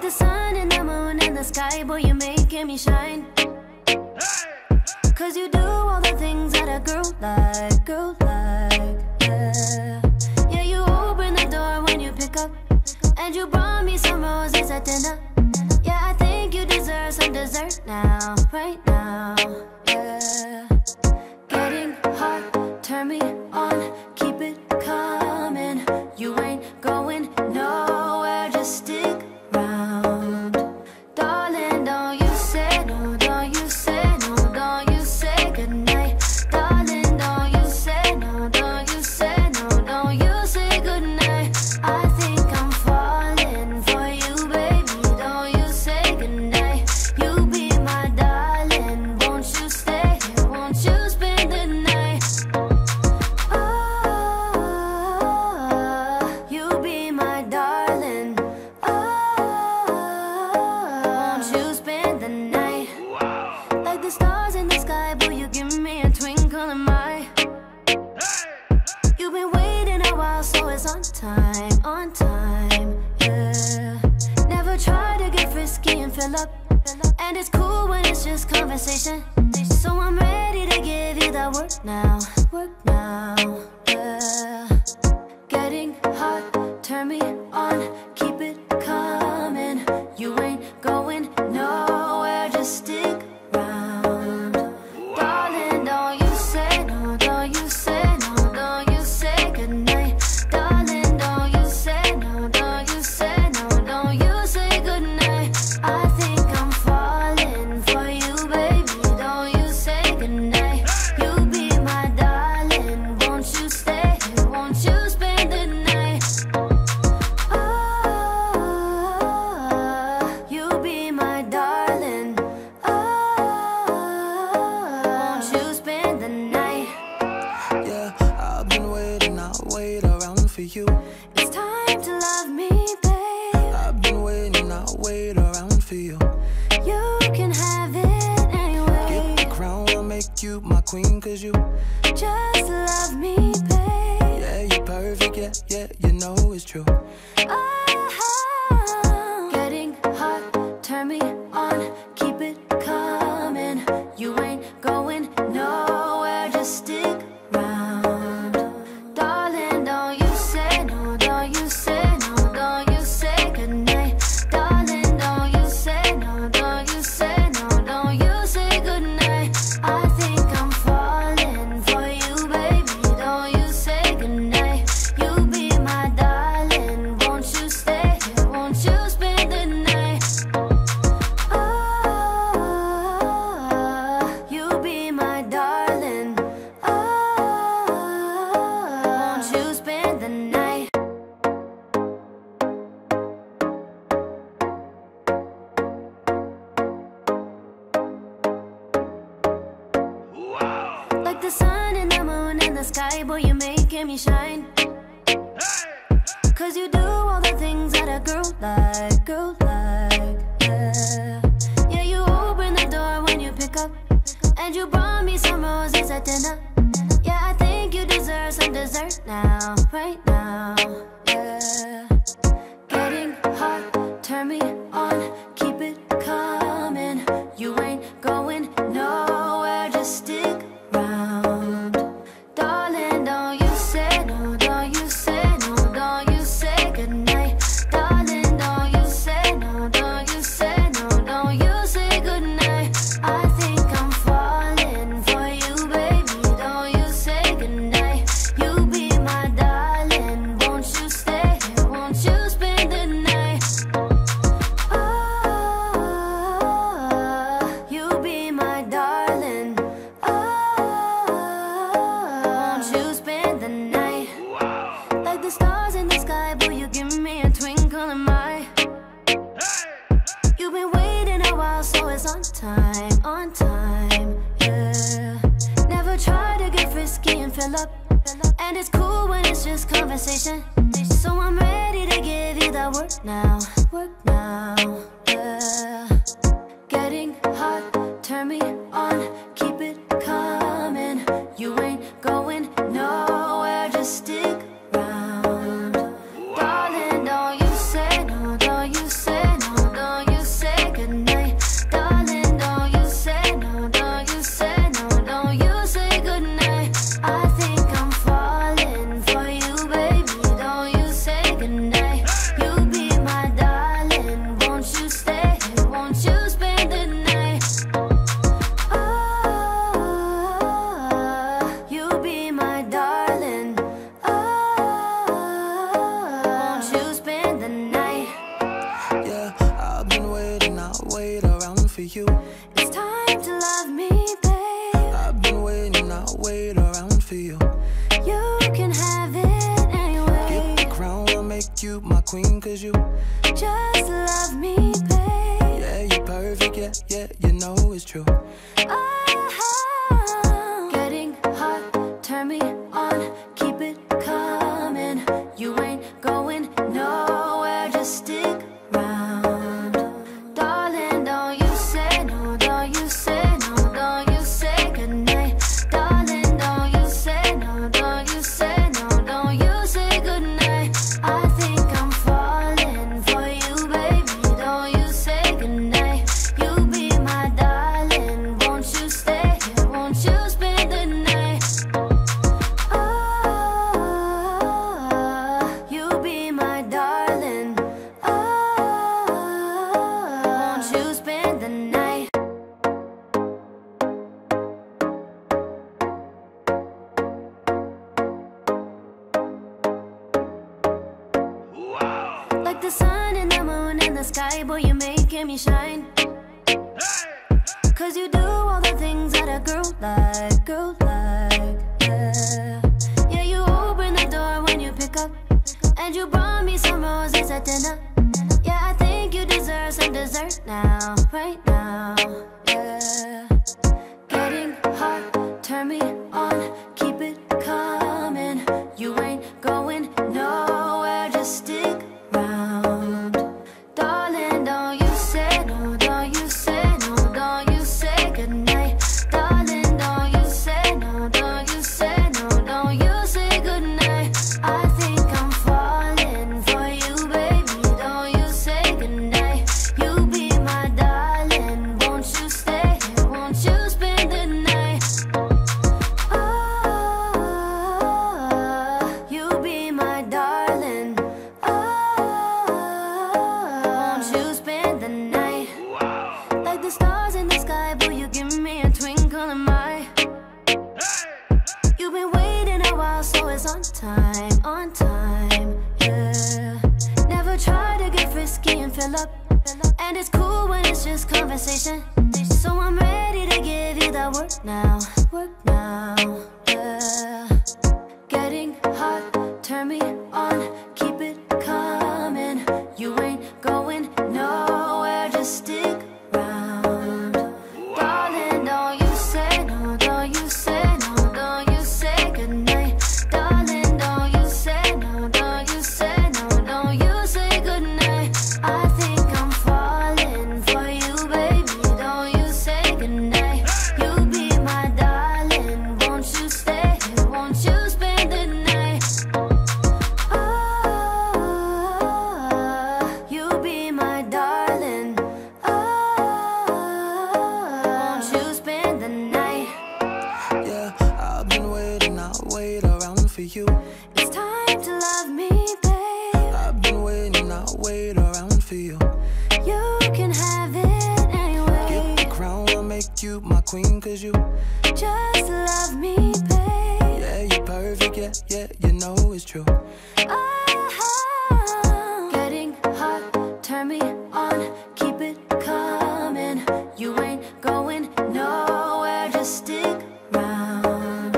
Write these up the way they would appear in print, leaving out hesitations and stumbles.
the sun and the moon and the sky, boy, you're making me shine. Cause you do all the things that a girl like, yeah. Yeah, you open the door when you pick up, and you brought me some roses at dinner. Yeah, I think you deserve some dessert now, right now, yeah. Getting hot, turn me on, keep it coming. You ain't going nowhere, just stick around. Darling, don't you say no, don't you say no, don't you say goodnight. Darling, don't you say no, don't you say no, don't you say goodnight. I think I'm falling for you, baby, don't you say goodnight. You be my darling, won't you stay here, won't you spend the night? Oh, you be my darling. Oh, won't you spend the night? Like the stars in the sky, boy, you give me a twinkle in my eye. You've been waiting a while, so it's on time, yeah. Never try to get frisky and fill up, and it's cool when it's just conversation. So I'm ready to give you that work now, yeah. Getting hot, turn me on, keep it coming. You ain't going nowhere, just stick around. Darling, don't you say no, don't you say no, don't you say goodnight. Darling, don't you say no, don't you say no, don't you say goodnight. I think I'm falling for you, baby, don't you say goodnight. You be my darling, won't you stay here, won't you spend the night? Oh, you be my darling. Oh, won't you spend the night? Yeah, I've been waiting, I'll wait around for you. It's time to love me, babe. I've been waiting, I'll wait around for you. You can have it anyway. Get the crown, I'll make you my queen, cause you, Just love me, babe. yeah, you're perfect, yeah, you know it's true. Oh, getting hot, turn me on, keep it coming. You ain't going nowhere, just stick around. Darling, don't you say no, don't you say no, don't you say goodnight. Darling, don't you say no, don't you say no, don't you say goodnight. I think I'm falling for you, baby, don't you say goodnight. You be my darling, won't you stay here, won't you spend the night? Oh, you be my darling. Oh, won't you spend the night? Like the sun and the moon and the sky, boy, you're making me shine. Cause you do all the things that a girl like, yeah. Yeah, you open the door when you pick up, and you brought me some roses at dinner. Yeah, I think you deserve some dessert now, right now, yeah. Getting hot, turn me on, keep it coming. You ain't going nowhere, just stick around. Darling, don't you say no, don't you say no, don't you say goodnight. Darling, don't you say no, don't you say no, don't you say goodnight. I think I'm falling for you, baby, don't you say goodnight. You be my darling, won't you stay here, won't you spend the night? Oh, you be my darling. Oh, won't you spend the night? Like the stars in the sky, boy, you give me a twinkle in my eye. You've been waiting a while, so it's on time, yeah. Never try to get frisky and fill up, and it's cool when it's just conversation. So I'm ready to give you that work now, yeah. Getting hot, turn me on, keep it coming. You ain't going nowhere, just stick around. Darling, don't you say no, don't you say no, don't the sun and the moon and the sky, boy, you're making me shine. Cause you do all the things that a girl like, yeah. Yeah, you open the door when you pick up, and you brought me some roses at dinner. Yeah, I think you deserve some dessert now, right now, yeah. Getting hot, turn me on, keep it coming. You ain't going nowhere, just stick around. Darling, don't you say no, don't you say no, don't you say goodnight. Darling, don't you say no, don't you say no, don't you say goodnight. I think I'm falling for you, baby, don't you say goodnight. You be my darling, won't you stay here, won't you spend the night? Oh, you be my darling. Oh, won't you spend the night? Like the stars in the sky, boy, you give me a twinkle in my eye. You've been waiting a while, so it's on time, yeah. Never try to get frisky and fill up, and it's cool when it's just conversation. So I'm ready to give you that work now, yeah. Getting hot, turn me on, keep it coming. You ain't going nowhere, just stick around. Darling, don't you say no, don't you say no, don't you say goodnight. Darling, don't you say no, don't you say no, don't you say goodnight. I think I'm falling for you, baby, don't you say goodnight. You be my darling, won't you stay here, won't you spend the night? Oh, you be my darling. Oh, won't you spend the night? Yeah, I've been waiting, I'll wait around for you. It's time to love me, babe. I've been waiting, I'll wait around for you. You can have it anyway. Get the crown, I'll make you my queen, cause you, Just love me, babe. yeah, you're perfect, yeah, you know it's true. Oh, getting hot, turn me on, keep it coming. You ain't going nowhere, just stick around.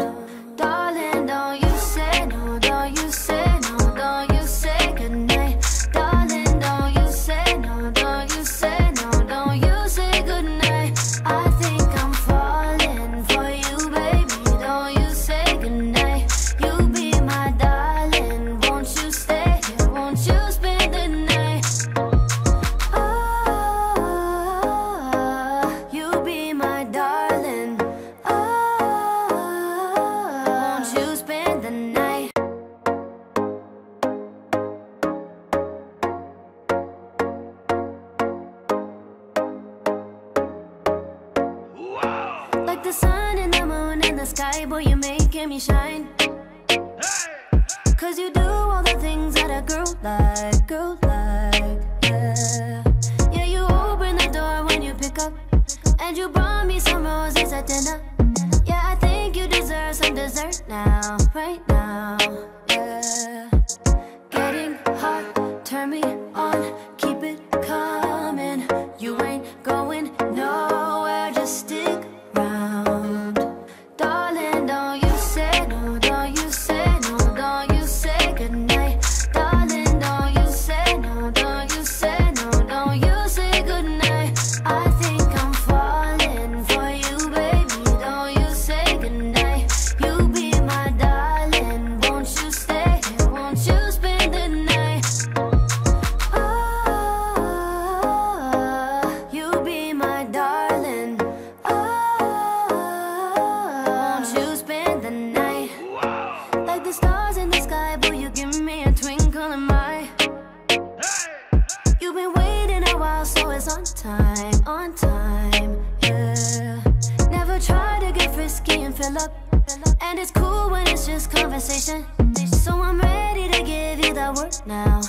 Darling, don't you say no, don't you say no, don't you say goodnight. Darling, don't you say no, don't you say no, don't you say goodnight. I think I'm falling for you, baby, don't you say goodnight. You be my darling, won't you stay here, won't you spend the night? Oh, you be my darling. Oh, won't you spend the night? Like the sun and the moon and the sky, boy, you're making me shine. Cause you do all the things that a girl like, yeah. Yeah, you open the door when you pick up, and you brought me some roses at dinner. Yeah, I think you deserve some dessert now, right now, yeah. Getting hot, turn me on, keep it coming. You ain't going nowhere, just stick around. Darling, don't you say no, don't you say no, don't you say goodnight. Darling, don't you say no, don't you say no, don't you say goodnight. I think I'm falling for you, baby, don't you say goodnight. You be my darling, won't you stay here, won't you spend the night? Oh, you be my darling. Oh, won't you spend the night? Like the stars in the sky, boy, you give me a twinkle in my eye. You've been waiting a while, so it's on time, yeah. Never try to get frisky and fill up, and it's cool when it's just conversation. So I'm ready to give you that work now.